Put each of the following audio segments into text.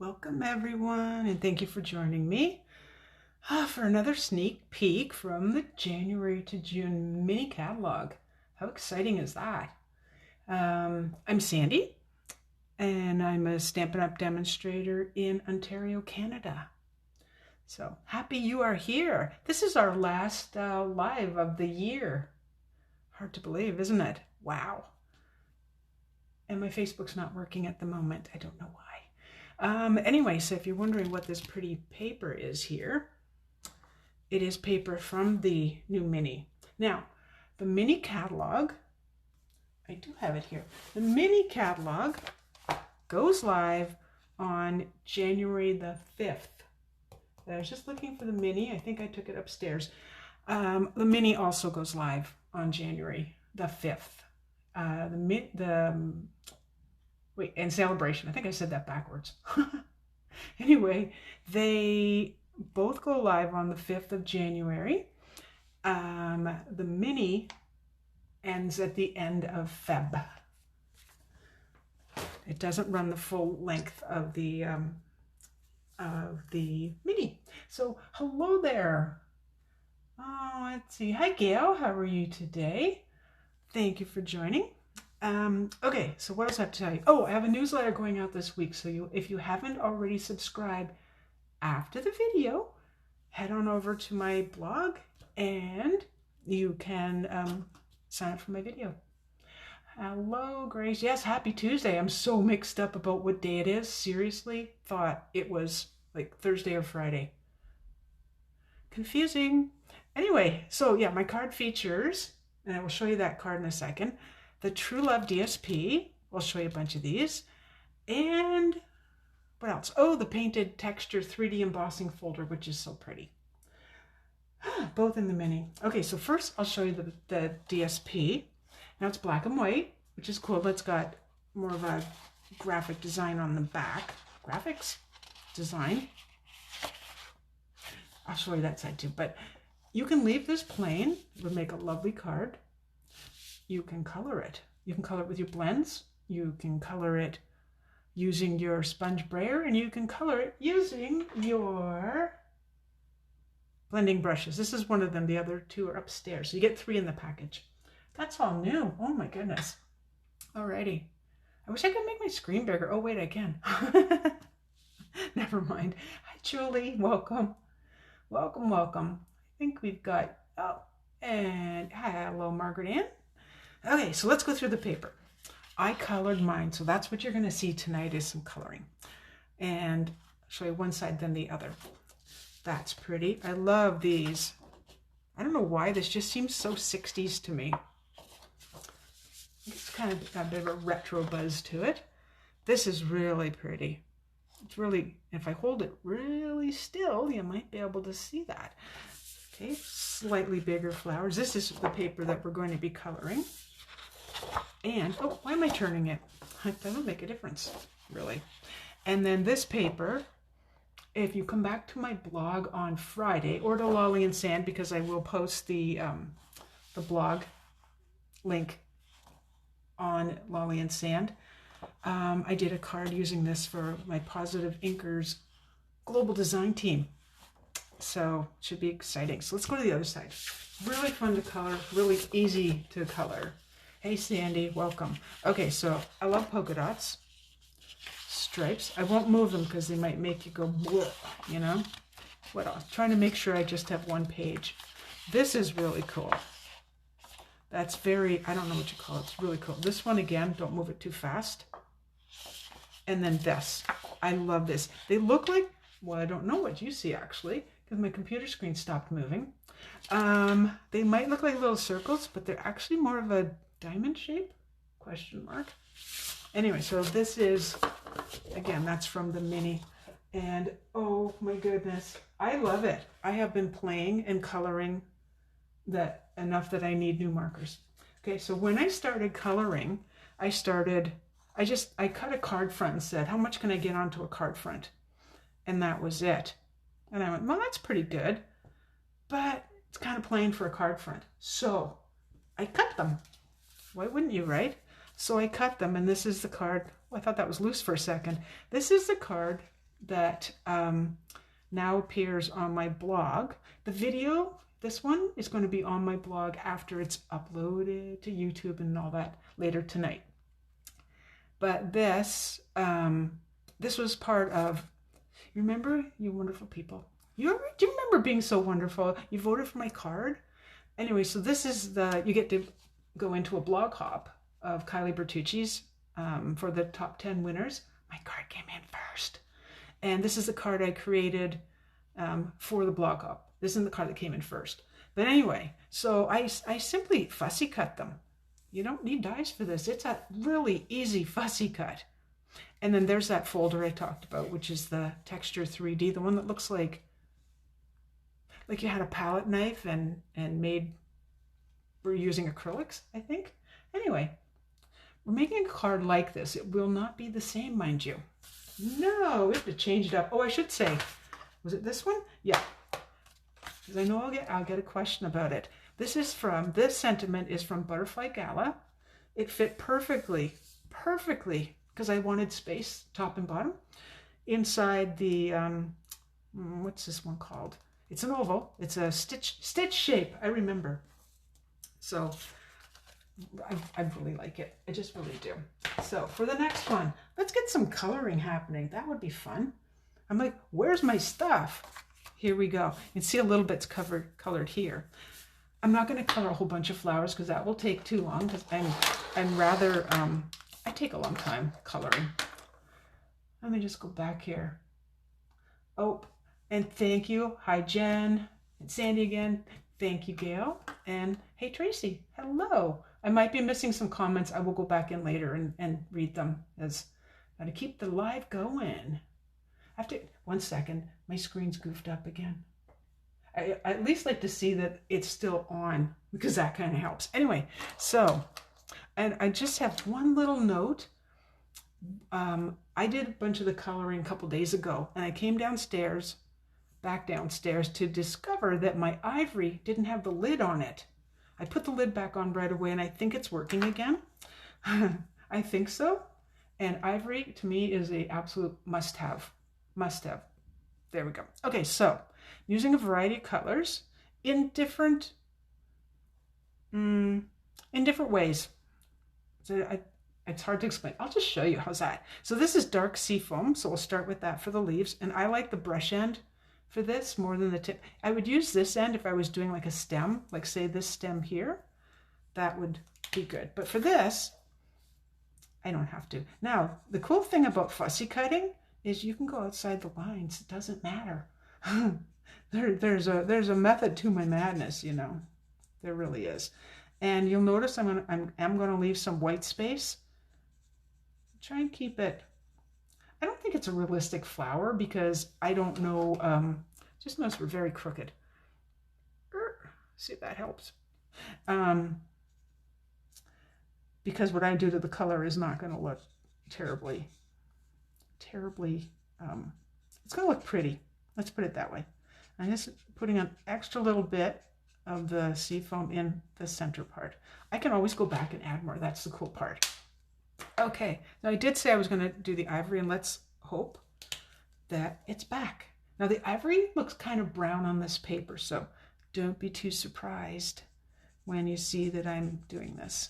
Welcome everyone, and thank you for joining me for another sneak peek from the January to June mini catalog. How exciting is that? I'm Sandy, and I'm a Stampin' Up! Demonstrator in Ontario, Canada. So happy you are here. This is our last live of the year. Hard to believe, isn't it? Wow. And my Facebook's not working at the moment. I don't know why. Anyway, so if you're wondering what this pretty paper is here, it is paper from the new mini. Now, the mini catalog, I do have it here. The mini catalog goes live on January the 5th. I was just looking for the mini. I think I took it upstairs. The mini also goes live on January the 5th. And Sale-a-bration. I think I said that backwards. Anyway, they both go live on the 5th of January. The mini ends at the end of Feb. It doesn't run the full length of the mini. So hello there. Oh, let's see. Hi Gail, how are you today? Thank you for joining. Okay, so what else I have to tell you? Oh, I have a newsletter going out this week. So if you haven't already subscribed after the video, head on over to my blog and you can sign up for my video. Hello, Grace. Yes, happy Tuesday. I'm so mixed up about what day it is. Seriously, thought it was like Thursday or Friday. Confusing. Anyway, so yeah, my card features, and I will show you that card in a second. The True Love DSP, I'll show you a bunch of these. And what else? Oh, the painted texture 3D embossing folder, which is so pretty. Both in the mini. Okay, so first I'll show you the DSP. Now it's black and white, which is cool. It's got more of a graphic design on the back. Graphics design. I'll show you that side too, but you can leave this plain. It would make a lovely card. You can color it. You can color it with your blends. You can color it using your Sponge Brayer, and you can color it using your blending brushes. This is one of them. The other two are upstairs. So you get 3 in the package. That's all new. Oh my goodness. Alrighty. I wish I could make my screen bigger. Oh wait, I can. Never mind. Hi Julie, welcome. Welcome, welcome. I think we've got, and hello Margaret Ann. Okay, so let's go through the paper. I colored mine, so that's what you're going to see tonight is some coloring. And I'll show you one side, then the other. That's pretty. I love these. I don't know why, this just seems so 60s to me. It's kind of got a bit of a retro buzz to it. This is really pretty. It's really, if I hold it really still, you might be able to see that. Okay, slightly bigger flowers. This is the paper that we're going to be coloring. And, oh, why am I turning it? It doesn't make a difference, really. And then this paper, if you come back to my blog on Friday, or to Lolly and Sand, because I will post the blog link on Lolly and Sand. I did a card using this for my Positive Inkers global design team. So it should be exciting. So let's go to the other side. Really fun to color, really easy to color. Hey Sandy, welcome. Okay, so I love polka dots, stripes. I won't move them because they might make you go bleh, you know. What else? Trying to make sure I just have one page. This is really cool. That's very, I don't know what you call it. It's really cool. This one again, don't move it too fast. And then this. I love this. They look like, well, I don't know what you see actually, because my computer screen stopped moving. They might look like little circles, but they're actually more of a diamond shape, question mark. Anyway, so this is, again, that's from the mini. And oh my goodness, I love it. I have been playing and coloring that enough that I need new markers. Okay, so when I started coloring, I cut a card front and said, how much can I get onto a card front? And that was it. And I went, well, that's pretty good, but it's kind of plain for a card front. So I cut them. Why wouldn't you, right? So I cut them, and this is the card. Oh, I thought that was loose for a second. This is the card that now appears on my blog. The video, this one, is going to be on my blog after it's uploaded to YouTube and all that later tonight. But this was part of, you remember, you wonderful people? Do you remember being so wonderful? You voted for my card? Anyway, so this is you get to go into a blog hop of Kylie Bertucci's for the top 10 winners. My card came in first. And this is the card I created for the blog hop. This isn't the card that came in first. But anyway, so I simply fussy cut them. You don't need dies for this. It's a really easy fussy cut. And then there's that folder I talked about, which is the Texture 3D, the one that looks like you had a palette knife and we're using acrylics, I think. Anyway, we're making a card like this. It will not be the same, mind you. No, we have to change it up. Oh, I should say, was it this one? Yeah, because I know I'll get a question about it. This sentiment is from Butterfly Gala. It fit perfectly, because I wanted space, top and bottom, inside the, what's this one called? It's an oval. It's a stitch shape, I remember. So I really like it. I just really do. So for the next one, let's get some coloring happening. That would be fun. I'm like, where's my stuff? Here we go. You can see a little bit's colored here. I'm not going to color a whole bunch of flowers because that will take too long, because I'm rather, I take a long time coloring. Let me just go back here. Oh, and thank you. Hi, Jen and Sandy again. Thank you, Gail. And hey, Tracy. Hello. I might be missing some comments. I will go back in later and read them, as to keep the live going. One second. My screen's goofed up again. I at least like to see that it's still on, because that kind of helps. Anyway, so, and I just have one little note. I did a bunch of the coloring a couple days ago, and I came back downstairs to discover that my ivory didn't have the lid on it. I put the lid back on right away, and I think it's working again. I think so. And ivory, to me, is a absolute must-have. Must-have. There we go. Okay, so using a variety of colors in different ways. So it's hard to explain. I'll just show you. How's that? So this is dark sea foam, so we'll start with that for the leaves. And I like the brush end for this more than the tip. I would use this end if I was doing like a stem, like say this stem here. That would be good. But for this, I don't have to. Now, the cool thing about fussy cutting is you can go outside the lines. It doesn't matter. There's a method to my madness, you know. There really is. And you'll notice I'm gonna leave some white space. Try and keep it. I don't think it's a realistic flower because I don't know. Just notice we're very crooked. See if that helps. Because what I do to the color is not going to look terribly. It's going to look pretty. Let's put it that way. I'm just putting an extra little bit of the sea foam in the center part. I can always go back and add more. That's the cool part. Okay, now I did say I was going to do the ivory, and let's hope that it's back. Now the ivory looks kind of brown on this paper, so don't be too surprised when you see that I'm doing this.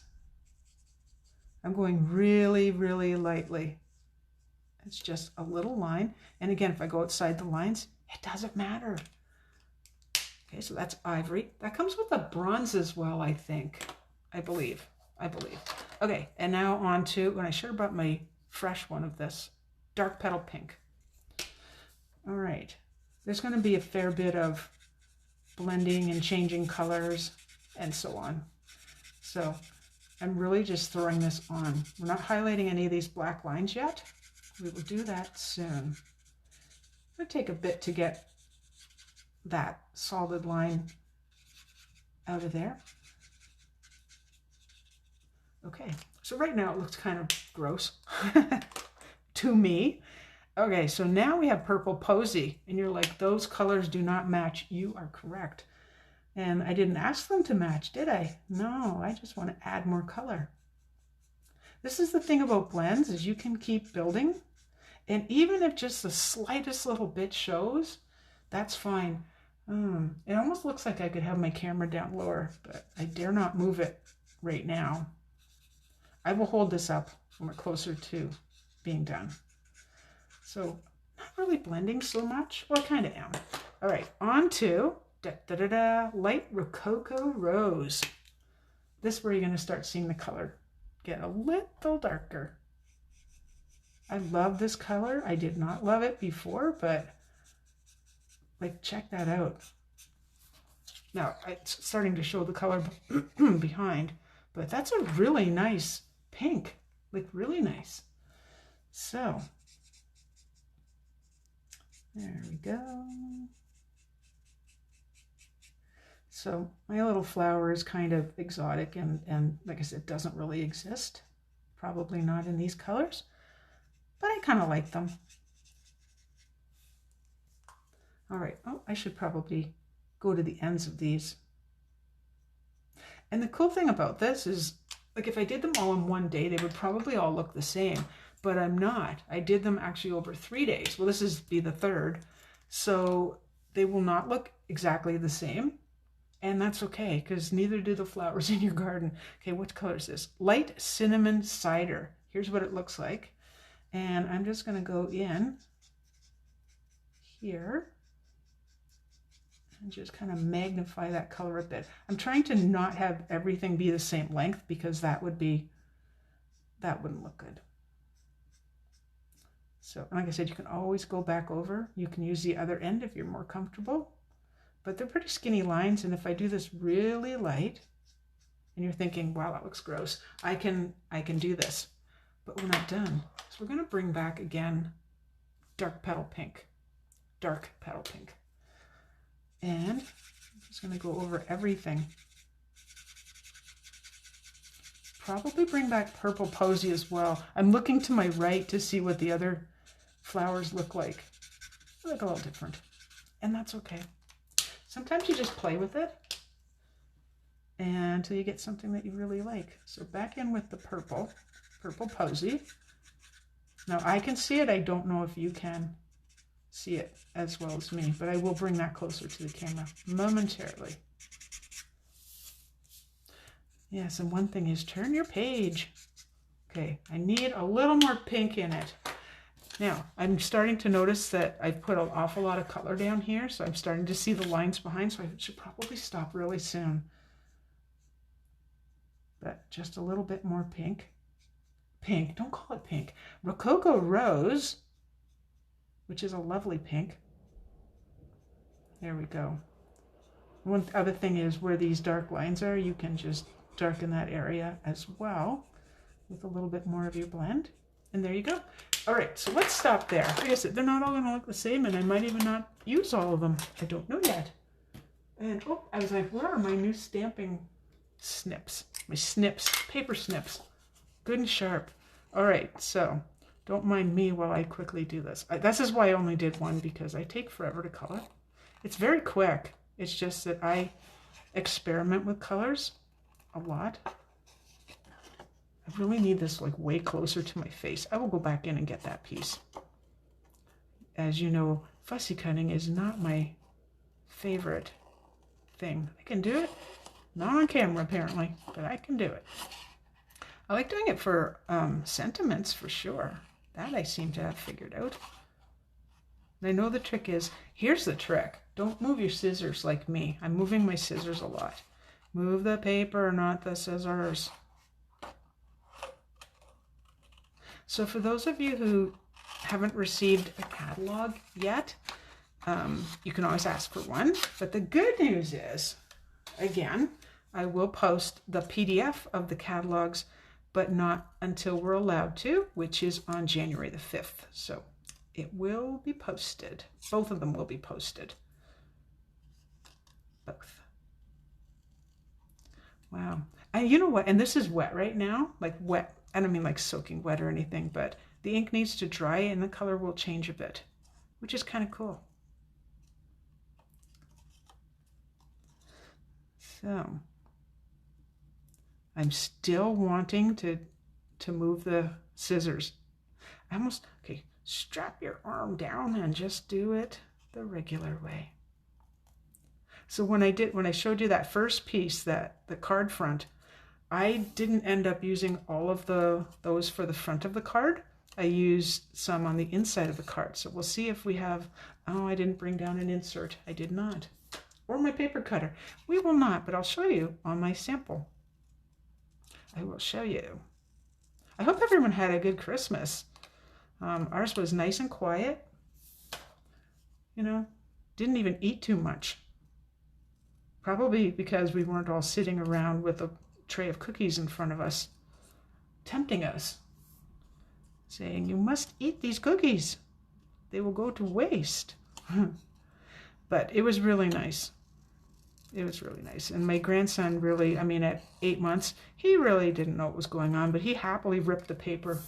I'm going really, really lightly. It's just a little line. And again, if I go outside the lines, it doesn't matter. Okay, so that's ivory. That comes with a bronze as well, I think. I believe. Okay, and now on to, and I should have brought my fresh one of this, dark petal pink. All right, there's going to be a fair bit of blending and changing colors and so on. So I'm really just throwing this on. We're not highlighting any of these black lines yet. We will do that soon. It'll take a bit to get that solid line out of there. Okay, so right now it looks kind of gross to me. Okay, so now we have purple posy, and you're like, those colors do not match. You are correct. And I didn't ask them to match, did I? No, I just want to add more color. This is the thing about blends, is you can keep building. And even if just the slightest little bit shows, that's fine. It almost looks like I could have my camera down lower, but I dare not move it right now. I will hold this up when we're closer to being done. So not really blending so much. Well, I kind of am. All right, on to light Rococo Rose. This is where you're going to start seeing the color get a little darker. I love this color. I did not love it before, but like, check that out. Now, it's starting to show the color behind, but that's a really nice pink, like really nice. So, there we go. So my little flower is kind of exotic and like I said, doesn't really exist. Probably not in these colors, but I kind of like them. All right, oh, I should probably go to the ends of these. And the cool thing about this is, like, if I did them all in one day, they would probably all look the same, but I'm not. I did them actually over 3 days. Well, this is be the third, so they will not look exactly the same. And that's okay, because neither do the flowers in your garden. Okay, what color is this? Light Cinnamon Cider. Here's what it looks like. And I'm just going to go in here and just kind of magnify that color a bit. I'm trying to not have everything be the same length, because that wouldn't look good. So, like I said, you can always go back over. You can use the other end if you're more comfortable. But they're pretty skinny lines, and if I do this really light, and you're thinking, wow, that looks gross, I can do this. But we're not done. So we're going to bring back again dark petal pink. And I'm just going to go over everything. Probably bring back purple posy as well. I'm looking to my right to see what the other flowers look like. They look a little different, and that's okay. Sometimes you just play with it until you get something that you really like. So back in with the purple posy. Now I can see it. I don't know if you can see it as well as me, but I will bring that closer to the camera momentarily. Yes, and one thing is turn your page. Okay, I need a little more pink in it. Now, I'm starting to notice that I've put an awful lot of color down here, so I'm starting to see the lines behind, so I should probably stop really soon. But just a little bit more pink. Pink, don't call it pink. Rococo Rose, which is a lovely pink. There we go. One other thing is, where these dark lines are, you can just darken that area as well with a little bit more of your blend. And there you go. All right, so let's stop there. Like I said, they're not all going to look the same, and I might even not use all of them. I don't know yet. And, oh, I was like, where are my new stamping snips? My snips, paper snips. Good and sharp. All right, so don't mind me while I quickly do this. This is why I only did one, because I take forever to color. It's very quick. It's just that I experiment with colors a lot. I really need this like way closer to my face. I will go back in and get that piece. As you know, fussy cutting is not my favorite thing. I can do it, not on camera apparently, but I can do it. I like doing it for sentiments for sure. That I seem to have figured out. And I know the trick is, here's the trick. Don't move your scissors like me. I'm moving my scissors a lot. Move the paper, not the scissors. So for those of you who haven't received a catalog yet, you can always ask for one. But the good news is, again, I will post the PDF of the catalogs, but not until we're allowed to, which is on January the 5th. So it will be posted. Both of them will be posted. Both. Wow. And you know what? And this is wet right now, like wet. I don't mean like soaking wet or anything, but the ink needs to dry and the color will change a bit, which is kind of cool. So I'm still wanting to move the scissors. Okay, strap your arm down and just do it the regular way. So when I showed you that first piece, the card front, I didn't end up using all of those for the front of the card. I used some on the inside of the card. So we'll see if we have, oh, I didn't bring down an insert. I did not. Or my paper cutter. We will not, but I'll show you on my sample. I will show you. I hope everyone had a good Christmas. Ours was nice and quiet. You know, didn't even eat too much. Probably because we weren't all sitting around with a tray of cookies in front of us, tempting us, saying, you must eat these cookies. They will go to waste. But it was really nice. It was really nice. And my grandson really, I mean, at 8 months, he really didn't know what was going on, but he happily ripped the paper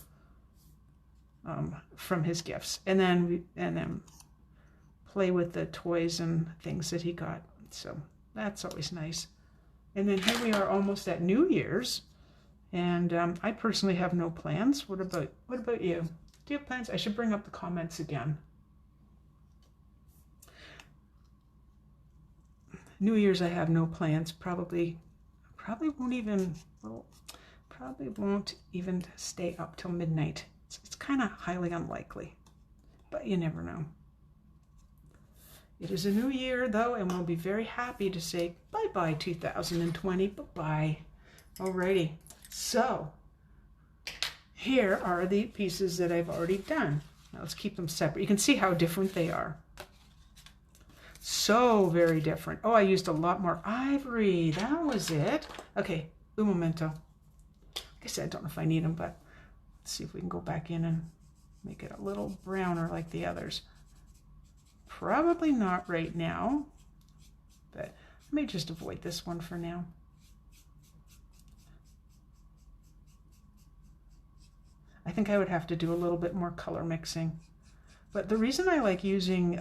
from his gifts and then play with the toys and things that he got. So that's always nice. And then here we are almost at New Year's, and I personally have no plans. What about you? Do you have plans? I should bring up the comments again. New Year's I have no plans. Probably won't even stay up till midnight. It's kind of highly unlikely, but you never know. It is a new year, though, and we'll be very happy to say bye-bye 2020. Bye-bye. Alrighty. So, here are the pieces that I've already done. Now, let's keep them separate. You can see how different they are. So very different. Oh, I used a lot more ivory. That was it. Okay, un momento. Like I said, I don't know if I need them, but let's see if we can go back in and make it a little browner like the others. Probably not right now, but I may just avoid this one for now. I think I would have to do a little bit more color mixing. But the reason I like using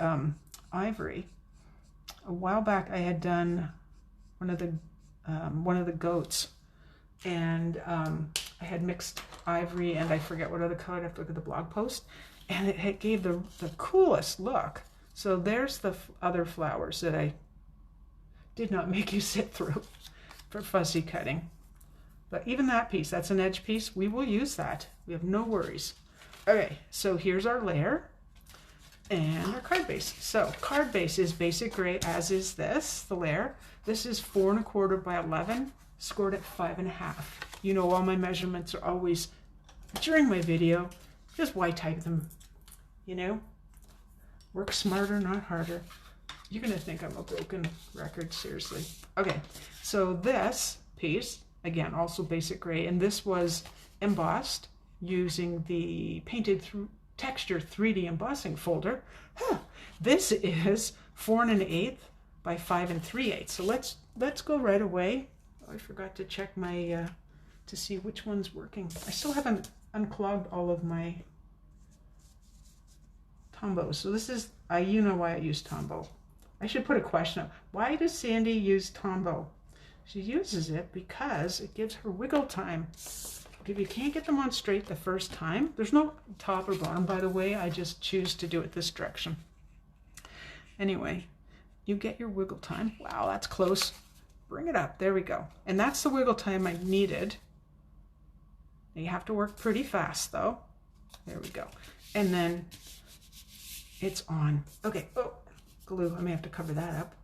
ivory, a while back I had done one of the goats, and I had mixed ivory and I forget what other color. I'd have to look at the blog post, and it gave the coolest look. So there's the other flowers that I did not make you sit through for fussy cutting. But even that piece, that's an edge piece, we will use that. We have no worries. Okay, so here's our layer and our card base. So card base is basic gray, as is this, the layer. This is 4 1/4 by 11, scored at 5 1/2. You know, all my measurements are always during my video. Just white type them, you know? Work smarter, not harder. You're gonna think I'm a broken record, seriously. Okay, so this piece, again, also basic gray, and this was embossed using the Painted Through Texture 3D embossing folder. This is 4 1/8 by 5 3/8. So let's go right away. Oh, I forgot to check my to see which one's working. I still haven't unclogged all of my Tombow. So this is, you know why I use Tombow. I should put a question up. Why does Sandy use Tombow? She uses it because it gives her wiggle time. If you can't get them on straight the first time, there's no top or bottom, by the way. I just choose to do it this direction. Anyway, you get your wiggle time. Wow, that's close. Bring it up. There we go. And that's the wiggle time I needed. You have to work pretty fast, though. There we go. And then it's on. Okay. Oh, glue. I may have to cover that up.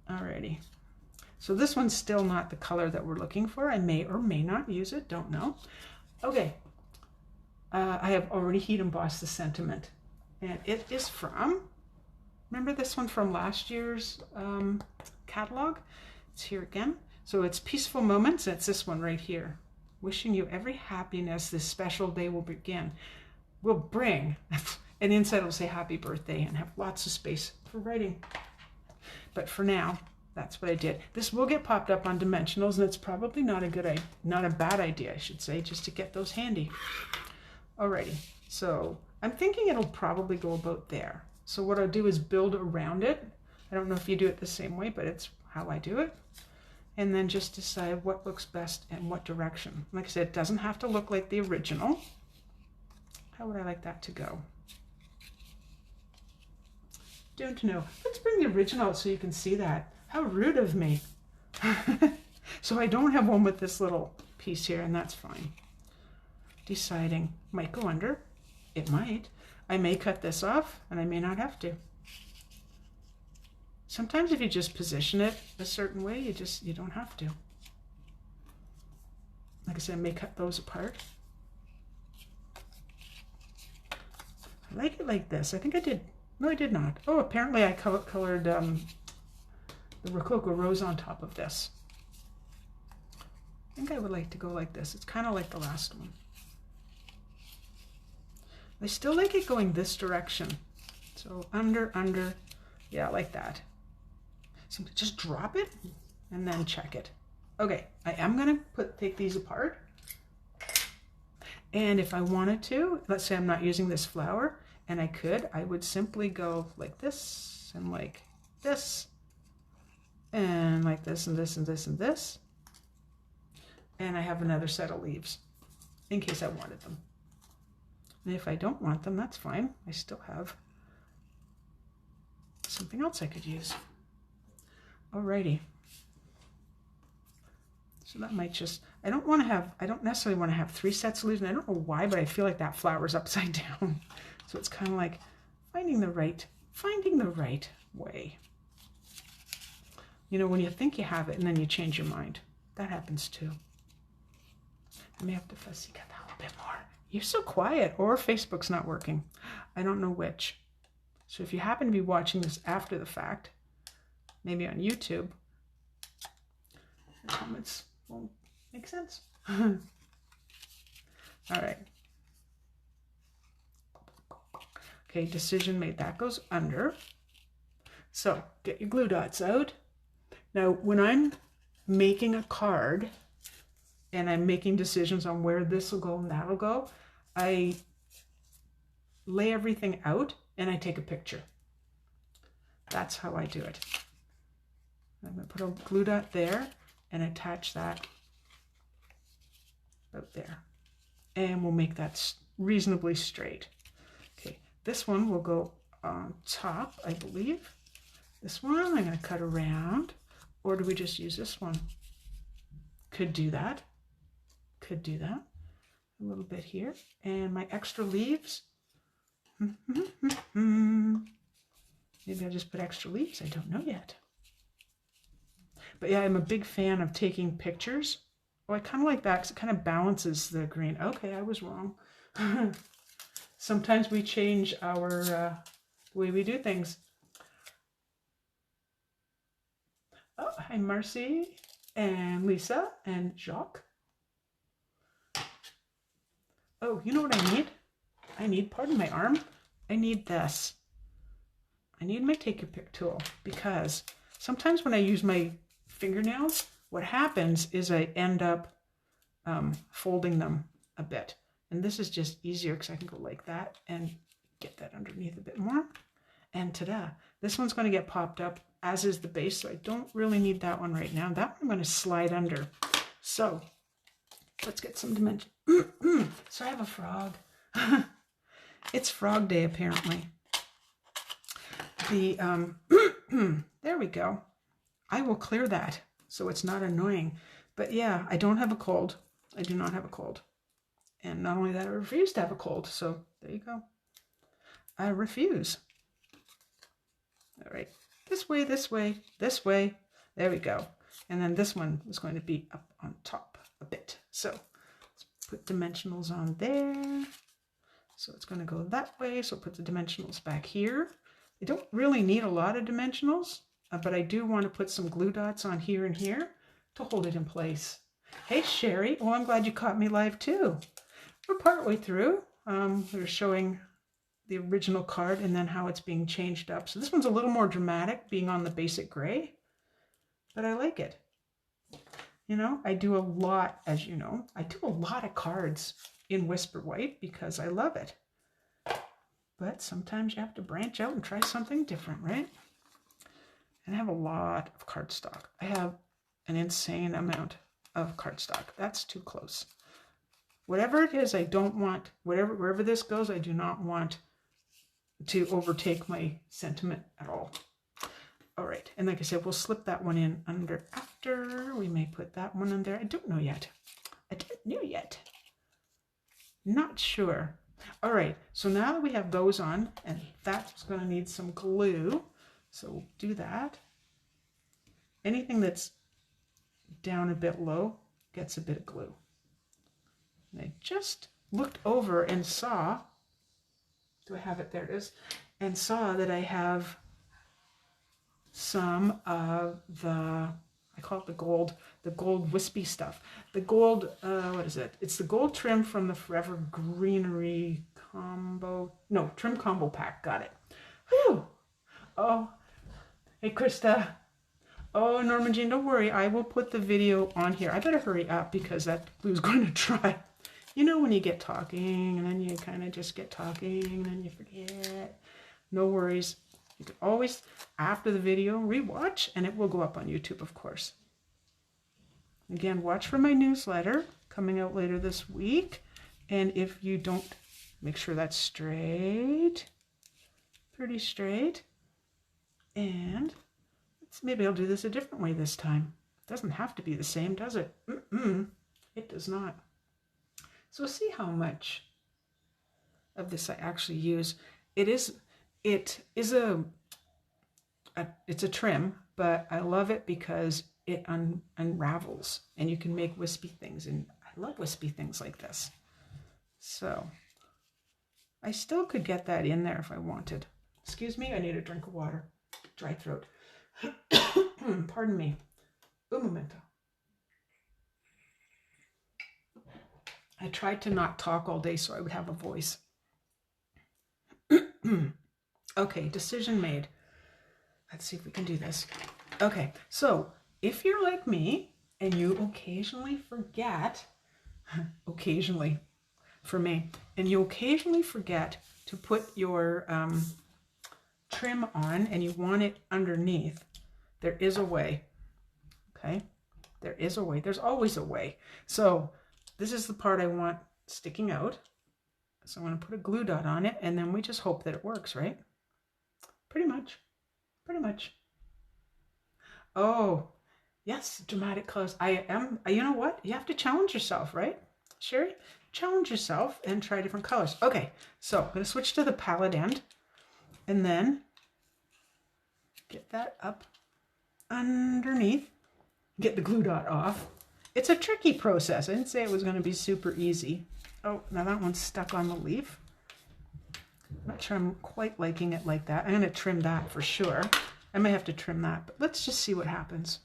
Alrighty. So this one's still not the color that we're looking for. I may or may not use it. Don't know. Okay. I have already heat embossed the sentiment. And it is from, remember this one from last year's catalog? It's here again. So it's Peaceful Moments. It's this one right here. Wishing you every happiness this special day will begin. Will bring. And inside it'll say happy birthday and have lots of space for writing. But for now, that's what I did. This will get popped up on dimensionals, and it's probably not a bad idea, I should say, just to get those handy. Alrighty, so I'm thinking it'll probably go about there. So what I'll do is build around it. I don't know if you do it the same way, but it's how I do it. And then just decide what looks best and what direction. Like I said, it doesn't have to look like the original. How would I like that to go? Don't know. Let's bring the original out so you can see that. How rude of me. So I don't have one with this little piece here, and that's fine. Deciding, might go under. It might. I may cut this off, and I may not have to. Sometimes if you just position it a certain way, you don't have to. Like I said, I may cut those apart. I like it like this. I think I did. No, I did not. Oh, apparently I colored the Rococo Rose on top of this. I think I would like to go like this. It's kind of like the last one. I still like it going this direction. So under, yeah, like that. So just drop it and then check it. Okay, I am gonna take these apart. And if I wanted to, let's say I'm not using this flower, and I would simply go like this, and like this, and like this, and this, and this, and this. And I have another set of leaves in case I wanted them. And if I don't want them, that's fine. I still have something else I could use. Alrighty. So that might just, I don't necessarily want to have 3 sets of leaves, and I don't know why, but I feel like that flower's upside down. So it's kind of like finding the right way. You know, when you think you have it and then you change your mind. That happens too. I may have to fussy cut that a little bit more. You're so quiet, or Facebook's not working. I don't know which. So if you happen to be watching this after the fact, maybe on YouTube, the comments won't make sense. All right. Okay, decision made. That goes under. So get your glue dots out. Now, when I'm making a card and I'm making decisions on where this will go and that'll go, I lay everything out and I take a picture. That's how I do it. I'm going to put a glue dot there and attach that out there. And we'll make that reasonably straight. Okay, this one will go on top, I believe. This one I'm going to cut around. Or do we just use this one? Could do that. Could do that. A little bit here. And my extra leaves. Maybe I'll just put extra leaves. I don't know yet. But yeah, I'm a big fan of taking pictures. Oh, I kind of like that because it kind of balances the green. Okay, I was wrong. Sometimes we change our the way we do things. Oh, hi Marcy and Lisa and Jacques. Oh, you know what I need? I need, pardon my arm, I need this. I need my take a pic tool because sometimes when I use my fingernails, what happens is I end up folding them a bit. And this is just easier because I can go like that and get that underneath a bit more. And ta-da! This one's going to get popped up, as is the base, so I don't really need that one right now. That one I'm going to slide under. So let's get some dimension. So I have a frog. It's frog day apparently. The there we go. I will clear that so it's not annoying. But yeah, I don't have a cold. I do not have a cold. And not only that, I refuse to have a cold. So there you go. I refuse. All right. This way, this way, this way. There we go. And then this one is going to be up on top a bit. So let's put dimensionals on there. So it's going to go that way. So put the dimensionals back here. I don't really need a lot of dimensionals, but I do want to put some glue dots on here and here to hold it in place. Hey, Sherry. Oh, I'm glad you caught me live too. We're partway through. We're showing the original card and then how it's being changed up. So this one's a little more dramatic, being on the basic gray, but I like it. You know, I do a lot, as you know, I do a lot of cards in Whisper White because I love it. But sometimes you have to branch out and try something different, right? And I have a lot of cardstock. I have an insane amount of cardstock. That's too close. whatever it is, I don't want, wherever this goes, I do not want to overtake my sentiment at all. All right, and like I said, we'll slip that one in under after. We may put that one in there. I don't know yet. I don't know yet. Not sure. All right, so now that we have those on, and that's going to need some glue, so we'll do that. Anything that's down a bit low gets a bit of glue. And I just looked over and saw, do I have it? There it is. And saw that I have some of the, I call it the gold wispy stuff. The gold, what is it? It's the gold trim from the Forever Greenery combo, no, trim combo pack. Got it. Whew. Oh, hey, Krista. Oh, Norma Jean, don't worry. I will put the video on here. I better hurry up because that glue's going to dry. You know when you get talking and then you kind of just get talking and then you forget. No worries. You can always, after the video, rewatch, and it will go up on YouTube, of course. Again, watch for my newsletter coming out later this week. And if you don't, make sure that's straight, pretty straight. And maybe I'll do this a different way this time. It doesn't have to be the same, does it? It does not. So see how much of this I actually use. It's a trim, but I love it because it unravels and you can make wispy things, and I love wispy things like this. So I still could get that in there if I wanted. Excuse me, I need a drink of water. Dry throat. Pardon me. Un momento. I tried to not talk all day so I would have a voice. Okay, decision made. Let's see if we can do this. Okay, so if you're like me and you occasionally forget, occasionally for me, and you occasionally forget to put your trim on and you want it underneath, there is a way. Okay, there is a way. There's always a way. So this is the part I want sticking out. So I'm going to put a glue dot on it, and then we just hope that it works, right? Pretty much. Pretty much. Oh, yes, dramatic colors. You know what? You have to challenge yourself, right? Sherry? Challenge yourself and try different colors. Okay, so I'm going to switch to the palette end, and then get that up underneath. Get the glue dot off. It's a tricky process. I didn't say it was going to be super easy. Oh, now that one's stuck on the leaf. I'm not sure I'm quite liking it like that. I'm going to trim that for sure. I may have to trim that, but let's just see what happens.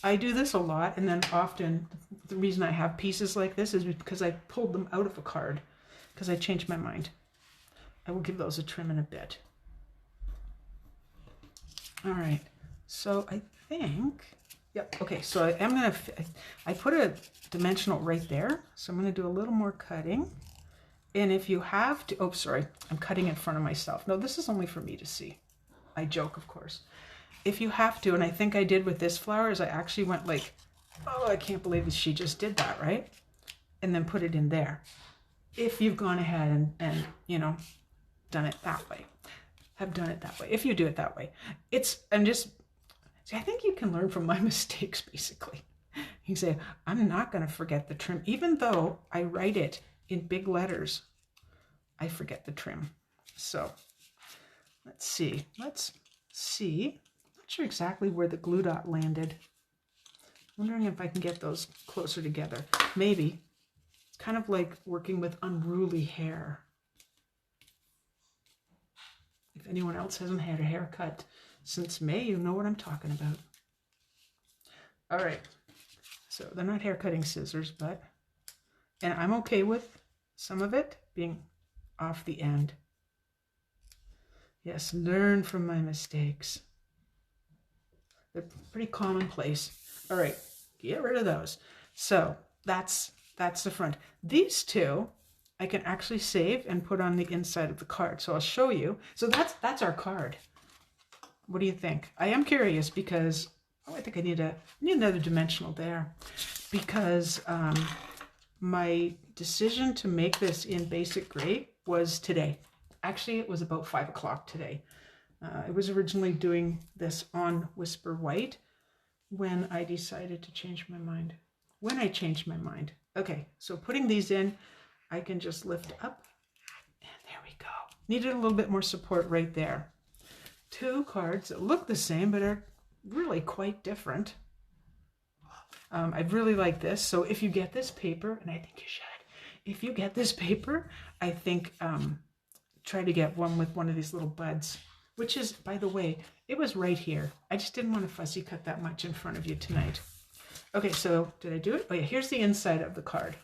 I do this a lot, and then often the reason I have pieces like this is because I pulled them out of a card because I changed my mind. I will give those a trim in a bit. All right, so I think, yep, okay, so I put a dimensional right there, so I'm going to do a little more cutting. And if you have to, oh, sorry, I'm cutting in front of myself. No, this is only for me to see. I joke, of course. If you have to, and I think I did with this flower, is I actually went like, oh, I can't believe she just did that, right? And then put it in there. If you've gone ahead and you know, done it that way. Have done it that way. If you do it that way. I think you can learn from my mistakes, basically. You say, I'm not going to forget the trim. Even though I write it in big letters, I forget the trim. So let's see. Not sure exactly where the glue dot landed. Wondering if I can get those closer together. Maybe. It's kind of like working with unruly hair. If anyone else hasn't had a haircut since May, you know what I'm talking about. All right. So they're not hair cutting scissors, and I'm okay with some of it being off the end. Yes, learn from my mistakes. They're pretty commonplace. All right, get rid of those. So that's the front. These two I can actually save and put on the inside of the card. So I'll show you. So that's our card. What do you think? I am curious because I think I need another dimensional there, because my decision to make this in basic gray was today. Actually, it was about 5 o'clock today. I was originally doing this on Whisper White when I decided to change my mind. When I changed my mind. Okay, so putting these in, I can just lift up, and there we go. Needed a little bit more support right there. 2 cards that look the same, but are really quite different. I really like this. So if you get this paper, and I think you should, if you get this paper, I think try to get one with one of these little buds, which is, by the way, it was right here. I just didn't want to fussy cut that much in front of you tonight. Okay, so did I do it? Oh yeah, here's the inside of the card.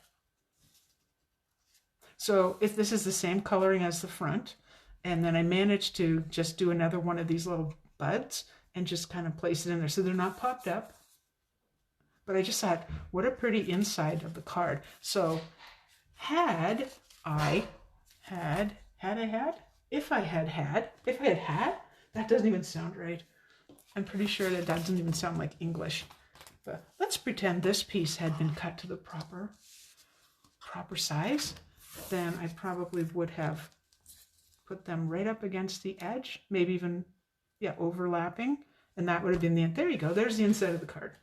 So if this is the same coloring as the front, and then I managed to just do another one of these little buds and just kind of place it in there so they're not popped up. But I just thought, what a pretty inside of the card. So if I had, that doesn't even sound right. I'm pretty sure that doesn't even sound like English. But let's pretend this piece had been cut to the proper size. Then I probably would have put them right up against the edge, maybe even, yeah, overlapping. And that would have been the end. There you go. There's the inside of the card.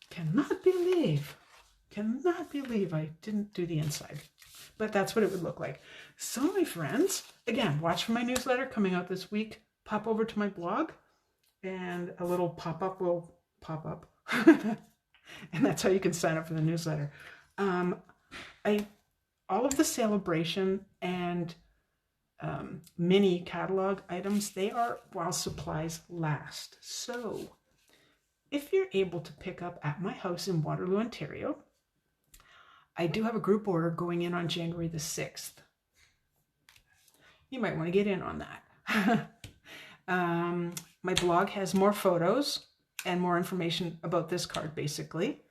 Cannot believe I didn't do the inside. But that's what it would look like. So my friends, again, watch for my newsletter coming out this week. Pop over to my blog and a little pop-up will pop up. And that's how you can sign up for the newsletter. All of the Sale-a-bration and mini catalog items, they are while supplies last. So if you're able to pick up at my house in Waterloo, Ontario, I do have a group order going in on January the 6th. You might want to get in on that. My blog has more photos and more information about this card, basically.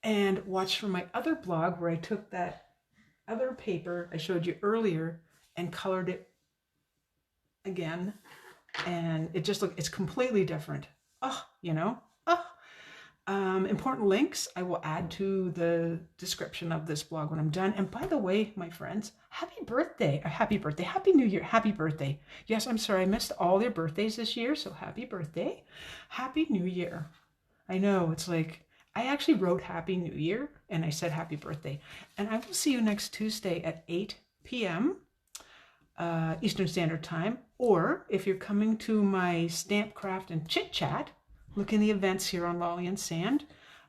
And watch for my other blog where I took that other paper I showed you earlier and colored it again. And it just it's completely different. Oh, you know, important links I will add to the description of this blog when I'm done. And by the way, my friends, happy birthday, happy new year, happy birthday. Yes, I'm sorry, I missed all your birthdays this year, so happy birthday, happy new year. I know, it's like, I actually wrote happy new year and I said happy birthday. And I will see you next Tuesday at 8 p.m. Eastern Standard Time. Or if you're coming to my stamp craft and chit chat, look in the events here on Lolly and Sand.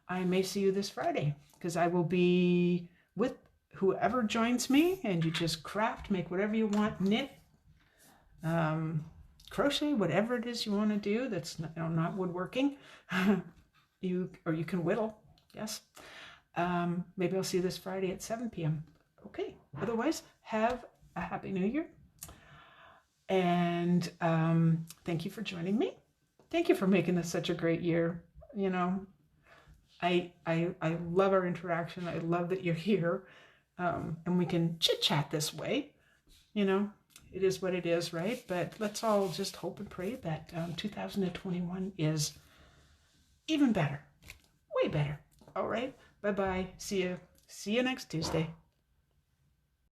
I may see you this Friday because I will be with whoever joins me, and you just craft, make whatever you want, knit, crochet, whatever it is you want to do that's not woodworking. You can whittle, yes. Maybe I'll see you this Friday at 7 p.m. Okay, otherwise, have a happy new year. And thank you for joining me. Thank you for making this such a great year. You know, I love our interaction. I love that you're here. And we can chit-chat this way. You know, it is what it is, right? But let's all just hope and pray that 2021 is even better. Way better. All right. Bye-bye. See you next Tuesday.